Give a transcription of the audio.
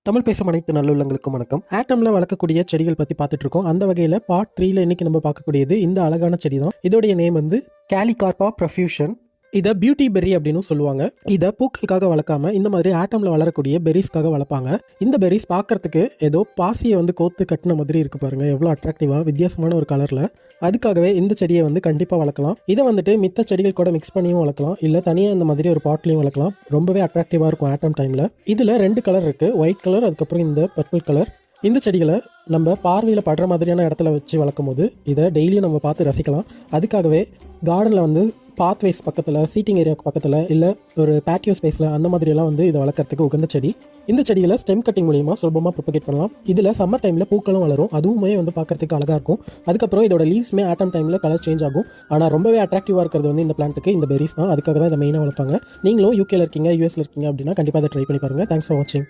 தமிழ் பேசும் அனைத்து நல்லுள்ளங்களுக்கும் வணக்கம். ஆட்டம்ல வளர்க்கக்கூடிய செடிகள் பத்தி பார்த்துட்டு இருக்கோம். அந்த வகையில பார்ட் 3ல இன்னைக்கு நம்ம பார்க்கக்கூடியது இந்த அழகான செடி தான். இதோடைய நேம் வந்து கேலிகார்பா ப்ரொஃப்யூஷன். இதை பியூட்டி பெர்ரி அப்படின்னு சொல்லுவாங்க. இதை பூக்களுக்காக வளர்க்காம இந்த மாதிரி ஆட்டம்ல வளரக்கூடிய பெரிஸ்க்காக வளர்ப்பாங்க. இந்த பெரிஸ் பார்க்கறதுக்கு ஏதோ பாசியை வந்து கோத்து கட்டின மாதிரி இருக்கு பாருங்க, எவ்வளோ அட்ராக்டிவா வித்தியாசமான ஒரு கலர்ல. அதுக்காகவே இந்த செடியை வந்து கண்டிப்பாக வளர்க்கலாம். இதை வந்துட்டு மித்த செடிகள் கூட மிக்ஸ் பண்ணியும் வளர்க்கலாம், இல்லை தனியாக இந்த மாதிரி ஒரு பாட்லையும் வளர்க்கலாம். ரொம்பவே அட்ராக்டிவாக இருக்கும் ஆட்டம் டைமில். இதில் 2 கலர் இருக்குது, ஒயிட் கலர், அதுக்கப்புறம் இந்த பர்பிள் கலர். இந்த செடிகளை நம்ம பார்வையில் படுற மாதிரியான இடத்துல வச்சு வளர்க்கும் போது இதை டெய்லியும் நம்ம பார்த்து ரசிக்கலாம். அதுக்காகவே கார்டனில் வந்து பாத்வேஸ் பக்கத்தில், சீட்டிங் ஏரியாவுக்கு பக்கத்தில், இல்லை ஒரு பேட்டியோ ஸ்பேஸில் அந்த மாதிரியெல்லாம் வந்து இதை வளர்க்குறதுக்கு உகந்த செடி. இந்த செடிகளை ஸ்டெம் கட்டிங் மூலியமாக சுலபமாக ப்ரொபகேட் பண்ணலாம். இதில் சம்மர் டைமில் பூக்களும் வளரும், அதுவுமே வந்து பார்க்கறதுக்கு அழகாக இருக்கும். அதுக்கப்புறம் இதோட லீவ்ஸ்மே ஆட்டம் டைமில் கலர் சேஞ்ச் ஆகும். ஆனால் ரொம்பவே அட்ராக்டிவாக இருக்கிறது வந்து இந்த பிளான்ட்டுக்கு இந்த பெரிஸ் தான். அதுக்காக தான் இதை மெயினாக வளர்ப்பாங்க. நீங்களும் யூகேல இருக்கீங்க, யூஎஸ்ல இருக்கீங்க அப்படின்னா கண்டிப்பாக அதை ட்ரை பண்ணி பாருங்கள். தேங்க்ஸ் ஃபார் வாட்சிங்.